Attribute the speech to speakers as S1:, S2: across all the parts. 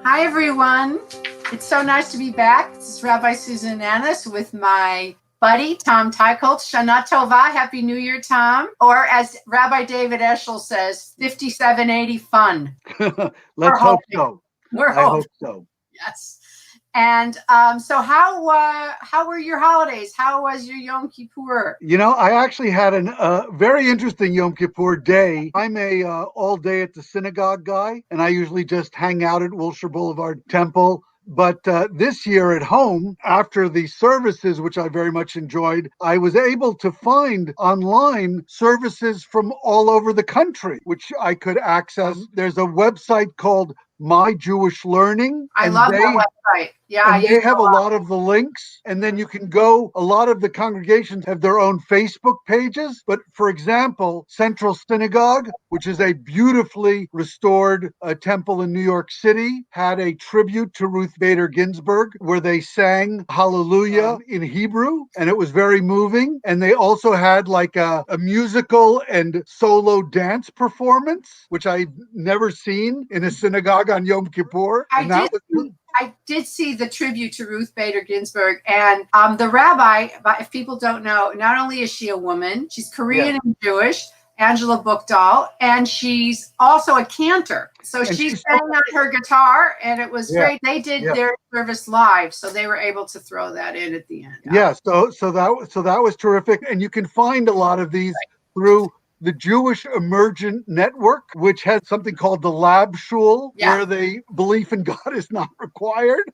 S1: Hi, everyone. It's so nice to be back. This is Rabbi Susan Nanus with my buddy, Tom Teicholz. Shana Tova. Happy New Year, Tom. Or as Rabbi David Eshel says, 5780 fun.
S2: Let's hope so.
S1: I
S2: hope so.
S1: Yes. And so how were your holidays? How was your Yom Kippur?
S2: You know, I actually had a very interesting Yom Kippur day. I'm a all day at the synagogue guy, and I usually just hang out at Wilshire Boulevard Temple. But this year at home, after the services, which I very much enjoyed, I was able to find online services from all over the country, which I could access. There's a website called My Jewish Learning.
S1: I love that website. Yeah,
S2: and they have a lot of the links, and then you can go. A lot of the congregations have their own Facebook pages. But for example, Central Synagogue, which is a beautifully restored temple in New York City, had a tribute to Ruth Bader Ginsburg where they sang Hallelujah in Hebrew, and it was very moving. And they also had like a musical and solo dance performance, which I'd never seen in a synagogue on Yom Kippur.
S1: I did see the tribute to Ruth Bader Ginsburg, and the rabbi, if people don't know, not only is she a woman, she's Korean and Jewish, Angela Bookdahl, and she's also a cantor. So she sang on her guitar, and it was great. They did their service live, so they were able to throw that in at the end.
S2: So that was terrific, and you can find a lot of these through the Jewish Emergent Network, which has something called the Lab Shul, where the belief in God is not required.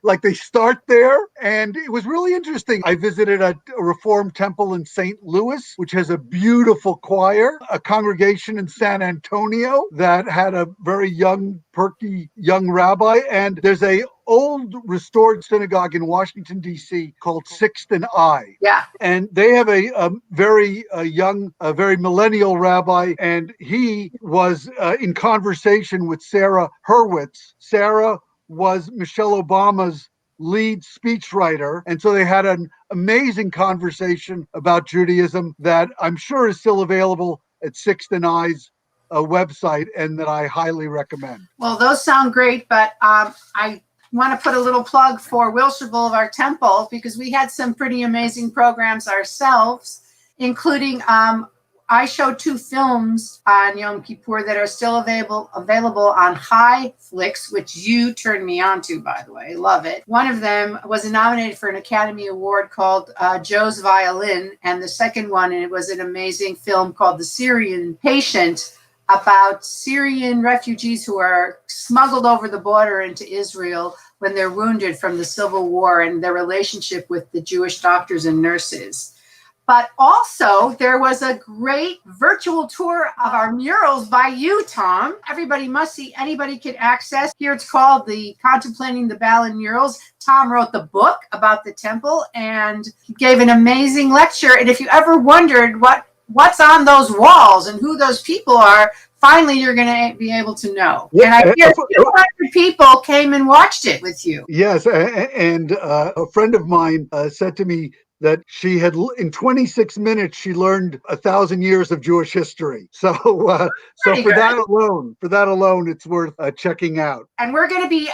S2: Like they start there, and it was really interesting. I visited a Reformed temple in St. Louis, which has a beautiful choir, a congregation in San Antonio that had a very young, perky young rabbi, and there's a old restored synagogue in Washington, D.C. called Sixth and I.
S1: Yeah.
S2: And they have a very young, very millennial rabbi, and he was in conversation with Sarah Hurwitz. Sarah was Michelle Obama's lead speechwriter. And so they had an amazing conversation about Judaism that I'm sure is still available at Sixth and I's website, and that I highly recommend.
S1: Well, those sound great, but I want to put a little plug for Wilshire Boulevard Temple, because we had some pretty amazing programs ourselves, including I showed 2 films on Yom Kippur that are still available on High Flicks, which you turned me on to, by the way. Love it. One of them was nominated for an Academy Award called Joe's Violin, and the second one, and it was an amazing film called The Syrian Patient, about Syrian refugees who are smuggled over the border into Israel when they're wounded from the civil war, and their relationship with the Jewish doctors and nurses. But also there was a great virtual tour of our murals by you, Tom. Everybody must see, anybody can access. Here it's called the Contemplating the Ballin Murals. Tom wrote the book about the temple, and he gave an amazing lecture. And if you ever wondered what's on those walls and who those people are, finally you're going to be able to know. And I hear 200 people came and watched it with you.
S2: Yes, and a friend of mine said to me that she had, in 26 minutes, she learned 1,000 years of Jewish history. So for that alone, it's worth checking out.
S1: And we're going to be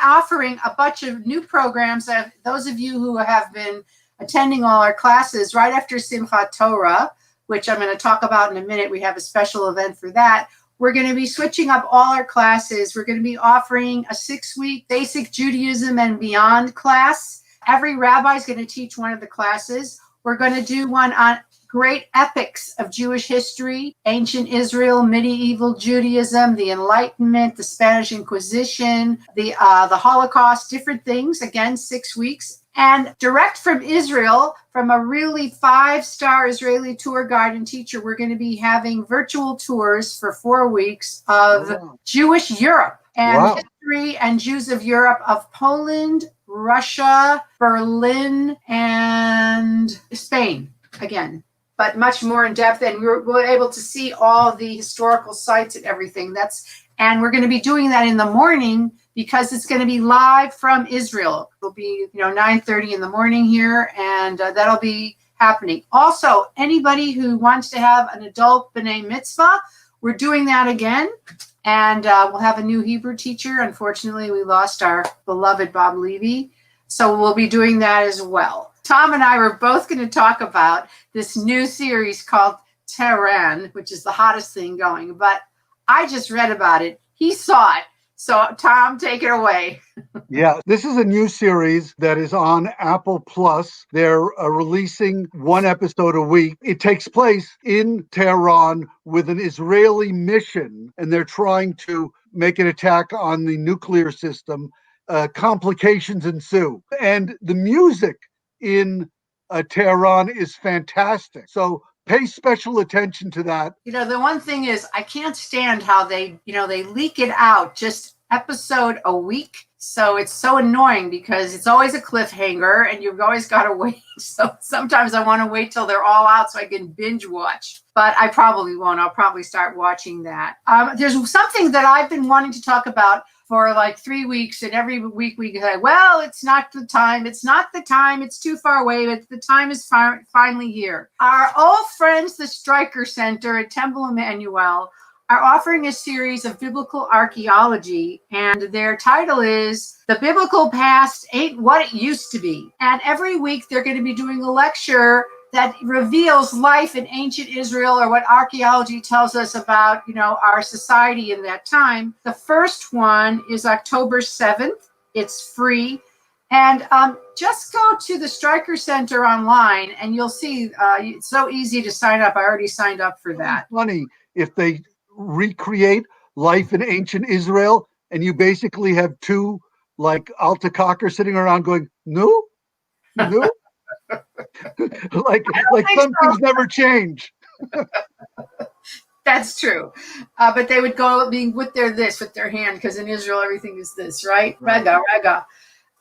S1: offering a bunch of new programs. Those of you who have been attending all our classes right after Simchat Torah, which I'm going to talk about in a minute. We have a special event for that. We're going to be switching up all our classes. We're going to be offering a 6-week Basic Judaism and Beyond class. Every rabbi is going to teach one of the classes. We're going to do one on great epics of Jewish history, ancient Israel, medieval Judaism, the Enlightenment, the Spanish Inquisition, the Holocaust, different things. Again, 6 weeks. And direct from Israel, from a really 5-star Israeli tour guide and teacher, we're going to be having virtual tours for 4 weeks of Jewish Europe and history and Jews of Europe, of Poland, Russia, Berlin, and Spain again, but much more in depth. And we're able to see all the historical sites and everything. And we're going to be doing that in the morning, because it's going to be live from Israel. It'll be 9:30 in the morning here, and that'll be happening. Also, anybody who wants to have an adult B'nai Mitzvah, we're doing that again. And we'll have a new Hebrew teacher. Unfortunately, we lost our beloved Bob Levy. So we'll be doing that as well. Tom and I were both going to talk about this new series called Tehran, which is the hottest thing going. But I just read about it. He saw it. So Tom, take it away.
S2: Yeah, this is a new series that is on Apple Plus. They're releasing one episode a week. It takes place in Tehran with an Israeli mission, and they're trying to make an attack on the nuclear system. Complications ensue. And the music in Tehran is fantastic. So pay special attention to that.
S1: You know, the one thing is I can't stand how they leak it out just episode a week. So it's so annoying because it's always a cliffhanger and you've always got to wait. So sometimes I want to wait till they're all out so I can binge watch, but I probably won't. I'll probably start watching that. There's something that I've been wanting to talk about for like 3 weeks, and every week we say, well, it's not the time. It's not the time. It's too far away, but the time is finally here. Our old friends, the Streicker Center at Temple Emanuel, are offering a series of biblical archaeology, and their title is The Biblical Past Ain't What It Used to Be. And every week they're going to be doing a lecture that reveals life in ancient Israel, or what archaeology tells us about, our society in that time. The first one is October 7th. It's free. And just go to the Streicker Center online and you'll see it's so easy to sign up. I already signed up for that.
S2: It's funny if they recreate life in ancient Israel and you basically have two like Altacocker sitting around going, no. like some things never change.
S1: That's true. But they would go being with their hand, because in Israel everything is this, right? Rega.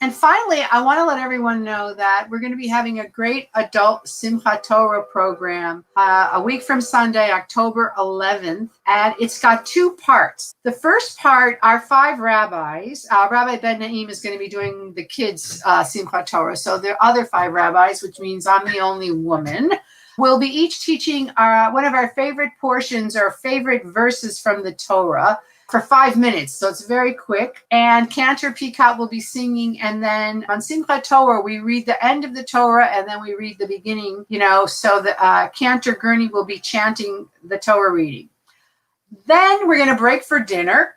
S1: And finally, I want to let everyone know that we're going to be having a great adult Simchat Torah program a week from Sunday, October 11th. And it's got 2 parts. The first part, our 5 rabbis, Rabbi Ben Naim is going to be doing the kids' Simchat Torah. So there are other 5 rabbis, which means I'm the only woman. We'll be each teaching one of our favorite portions or favorite verses from the Torah for 5 minutes. So it's very quick. And Cantor Peacock will be singing. And then on Simchat Torah, we read the end of the Torah and then we read the beginning, so the Cantor Gurney will be chanting the Torah reading. Then we're going to break for dinner.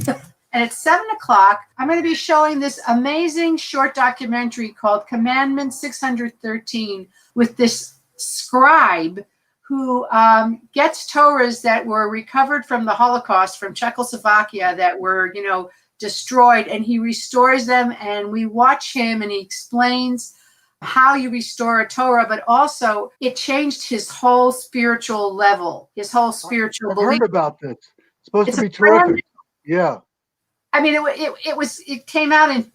S1: And at 7 o'clock, I'm going to be showing this amazing short documentary called Commandment 613 with this scribe who gets Torahs that were recovered from the Holocaust, from Czechoslovakia, that were, destroyed, and he restores them. And we watch him and he explains how you restore a Torah, but also it changed his whole spiritual level, his whole spiritual
S2: I've
S1: belief.
S2: heard about this. It's supposed to be terrific. Yeah.
S1: I mean, it came out in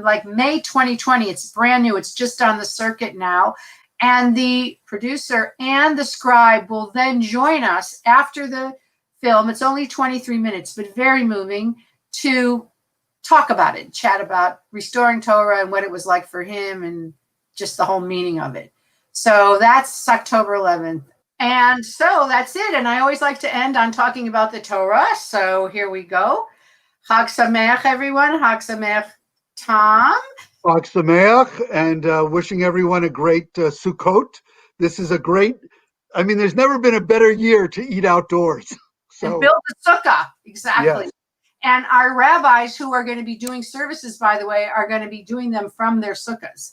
S1: like May 2020. It's brand new. It's just on the circuit now. And the producer and the scribe will then join us after the film. It's only 23 minutes, but very moving, to talk about it, chat about restoring Torah and what it was like for him and just the whole meaning of it. So that's October 11th. And so that's it. And I always like to end on talking about the Torah. So here we go. Chag Sameach, everyone. Chag Sameach, Tom.
S2: Chag Sameach, and wishing everyone a great Sukkot. This is there's never been a better year to eat outdoors.
S1: So, and build a sukkah, exactly. Yes. And our rabbis who are going to be doing services, by the way, are going to be doing them from their sukkahs.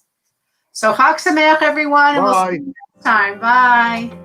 S1: So Chag Sameach, everyone, and we'll see you next time. Bye.